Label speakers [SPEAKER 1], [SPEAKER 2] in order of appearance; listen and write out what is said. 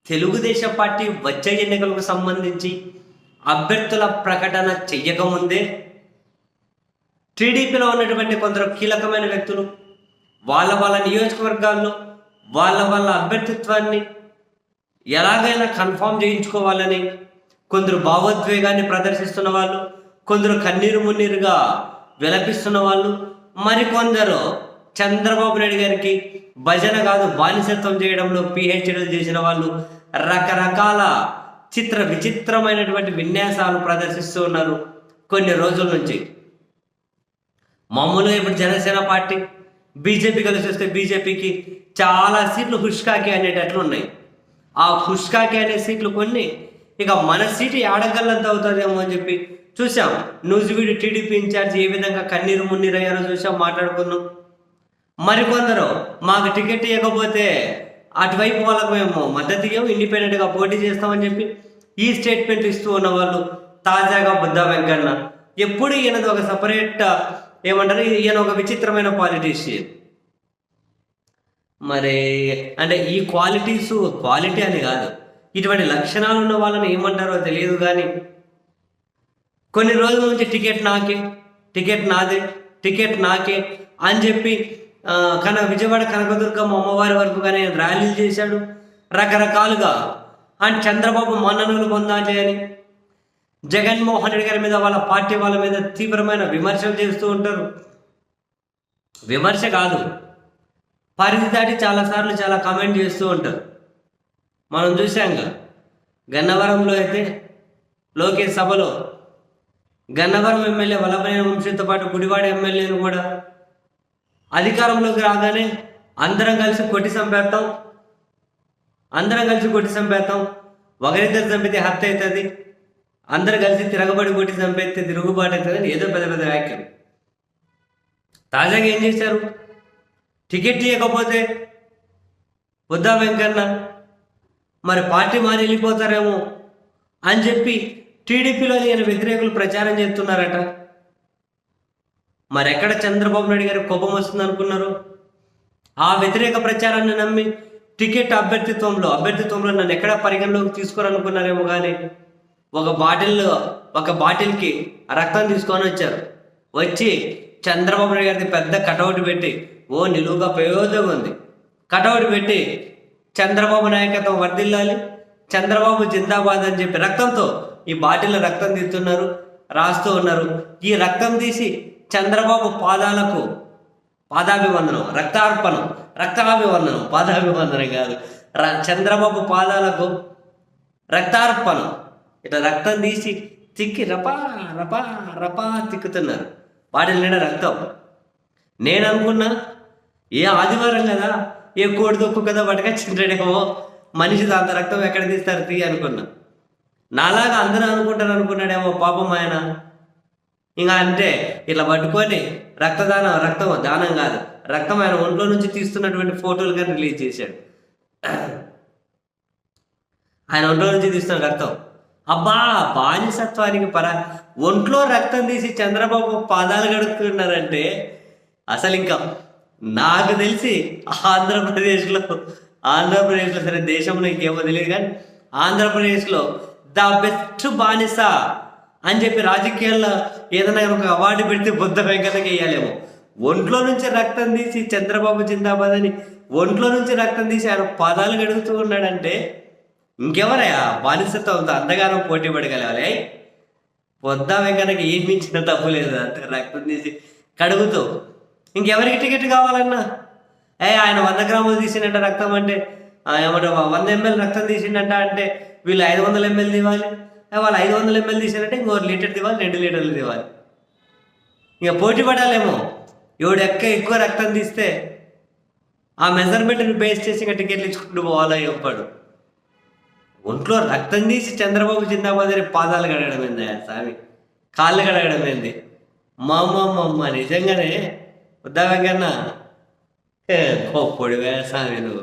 [SPEAKER 1] Telugu Desam party వచ్చే ఎన్నికలకు సంబంధించి అభ్యర్థుల ప్రకటన చెయ్యకముందే టీడీపీలో ఉన్నటువంటి కొందరు కీలకమైన వ్యక్తులు వాళ్ళ నియోజకవర్గాల్లో వాళ్ళ అభ్యర్థిత్వాన్ని ఎలాగైనా కన్ఫామ్ చేయించుకోవాలని కొందరు భావోద్వేగాన్ని ప్రదర్శిస్తున్న వాళ్ళు, కొందరు కన్నీరు మున్నీరుగా విలపిస్తున్న వాళ్ళు, మరికొందరు చంద్రబాబు నాయుడు గారికి భజన కాదు బానిసత్వం చేయడంలో పిహెచ్డీలు చేసిన వాళ్ళు రకరకాల విచిత్రమైనటువంటి విన్యాసాలు ప్రదర్శిస్తూ ఉన్నారు కొన్ని రోజుల నుంచి. మామూలుగా ఇప్పుడు జనసేన పార్టీ బీజేపీ కలిసి వస్తే బీజేపీకి చాలా సీట్లు హుష్కాకి అనేటట్లు ఉన్నాయి. ఆ హుష్కాకి అనే సీట్లు కొన్ని ఇక మన సీటు ఆడగల్లంత అవుతుందేమో అని చెప్పి చూసాం. నూజివీడు టీడీపీ ఇన్ఛార్జ్ ఏ విధంగా కన్నీరు మున్నీరు అయ్యారో చూసాం, మాట్లాడుకున్నాం. మరికొందరు మాకు టికెట్ ఇవ్వకపోతే అటువైపు వాళ్ళకు మేము మద్దతు ఇవ్వం, ఇండిపెండెంట్గా పోటీ చేస్తామని చెప్పి ఈ స్టేట్మెంట్ ఇస్తూ ఉన్న వాళ్ళు తాజాగా బుద్ధ వెంకన్న. ఎప్పుడు ఈయనది ఒక సపరేట్ ఏమంటారు, ఈయన ఒక విచిత్రమైన పాలిటీషియన్. మరి అంటే ఈ క్వాలిటీ అని కాదు, ఇటువంటి లక్షణాలు ఉన్న వాళ్ళని ఏమంటారో తెలియదు. కానీ కొన్ని రోజుల నుంచి టికెట్ నాకే అని చెప్పి విజయవాడ కనకదుర్గమ్మ అమ్మవారి వరకు కానీ ర్యాలీలు చేశాడు రకరకాలుగా. అండ్ చంద్రబాబు మన్ననలు పొందాలి అని జగన్మోహన్ రెడ్డి గారి మీద వాళ్ళ పార్టీ వాళ్ళ మీద తీవ్రమైన విమర్శలు చేస్తూ ఉంటారు. విమర్శ కాదు, పరిధి దాటి చాలాసార్లు చాలా కామెంట్ చేస్తూ ఉంటారు. మనం చూసాంగా గన్నవరంలో అయితే లోకేష్ సభలో గన్నవరం ఎమ్మెల్యే వల్లభనేని వంశీతో పాటు గుడివాడ ఎమ్మెల్యేను కూడా అధికారంలోకి రాగానే అందరం కలిసి కొట్టి చంపేస్తాం, ఒకరిద్దరు చంపితే హత్య అవుతుంది, అందరు కలిసి తిరగబడి కొట్టి చంపేస్తే తిరుగుబాటు అవుతుంది అని ఏదో పెద్ద వ్యాఖ్యలు. తాజాగా ఏం చేశారు, టికెట్ ఇవ్వకపోతే బుద్ధ వెంకన్న మరి పార్టీ మారి వెళ్ళిపోతారేమో అని చెప్పి టీడీపీలో ఈయన వ్యతిరేకులు ప్రచారం చేస్తున్నారట. మరి ఎక్కడ చంద్రబాబు నాయుడు గారికి కోపం వస్తుంది అనుకున్నారు? ఆ వ్యతిరేక ప్రచారాన్ని నమ్మి టికెట్ అభ్యర్థిత్వంలో నన్ను ఎక్కడ పరిగణలోకి తీసుకోరనుకున్నారేమో. కానీ ఒక బాటిల్కి రక్తం తీసుకొని వచ్చారు. వచ్చి చంద్రబాబు నాయుడు గారికి పెద్ద కటౌట్ పెట్టి, నిలువుగా ప్రయోజనం ఉంది, కటౌట్ పెట్టి చంద్రబాబు నాయకత్వం వర్ధిల్లాలి, చంద్రబాబు జిందాబాద్ అని చెప్పి రక్తంతో ఈ బాటిల్లో రక్తం తీస్తున్నారు, రాస్తూ ఉన్నారు. ఈ రక్తం తీసి చంద్రబాబు పాదాలకు పాదాభివందనం, పాదాభివందనం కాదు, చంద్రబాబు పాదాలకు రక్తార్పణం. ఇట్లా రక్తం తీసి తిక్కి రపా తిక్కుతున్నారు. వాటి నిండా రక్తం. నేను అనుకున్నా ఏ ఆదివారం కదా, ఏ కోడి దొక్కు కదా పట్టుకొచ్చింటాడేమో, మనిషి అంత రక్తం ఎక్కడ తీస్తారు అనుకున్నా. నాలాగా అందరూ అనుకున్నాడేమో పాపం ఆయన. ఇంకా అంటే ఇట్లా పట్టుకొని దానం కాదు, రక్తం ఆయన ఒంట్లో నుంచి తీస్తున్నటువంటి ఫోటోలు కానీ రిలీజ్ చేశాడు. ఆయన ఒంట్లో నుంచి తీస్తున్న రక్తం, అబ్బా బానిసత్వానికి ఒంట్లో రక్తం తీసి చంద్రబాబు పాదాలు గడుపుతున్నారంటే అసలు ఇంకా నాకు తెలిసి ఆంధ్రప్రదేశ్లో సరే దేశంలో ఇంకేమో తెలియదు, కానీ ఆంధ్రప్రదేశ్లో ద బెస్ట్ బానిస అని చెప్పి రాజకీయాల్లో ఏదైనా ఒక అవార్డు పెడితే బుద్ధ వెంకన్నకి వేయాలేమో. ఒంట్లో నుంచి రక్తం తీసి చంద్రబాబు జిందాబాద్ అని ఒంట్లో నుంచి రక్తం తీసి ఆయన పాదాలు గడుగుతూ ఉన్నాడంటే ఇంకెవరయ్యా బానిసత్వంతో అంతగానో పోటీ పడగలవాలి? బుద్ధ వెంకన్నకి ఏం మించిన తప్పు లేదు, అంత రక్తం తీసి కడుగుతూ. ఇంకెవరికి టికెట్ కావాలన్నా ఆయన 100 గ్రాములు తీసిండట రక్తం అంటే, ఏమంటారు 100 ml రక్తం తీసిండట అంటే వీళ్ళు 500 ml ఇవ్వాలి, వాళ్ళు 500 ml తీసారంటే ఇంకో లీటర్ ఇవ్వాలి, 2 లీటర్లు ఇవ్వాలి. ఇక పోటీ పడాలేమో, ఎక్కువ రక్తం తీస్తే ఆ మెజర్మెంట్ని బేస్ చేసి ఇంకా టికెట్లు ఇచ్చుకుంటూ పోవాలో చెప్పాడు. ఒంట్లో రక్తం తీసి చంద్రబాబు జిందాబాద్ అని పాదాలు కడగడం ఏంది స్వామి, కాళ్ళు కడగడం ఏంది? నిజంగానే ఉద్దా వెంకన్న పొడివే స్వామి నువ్వు.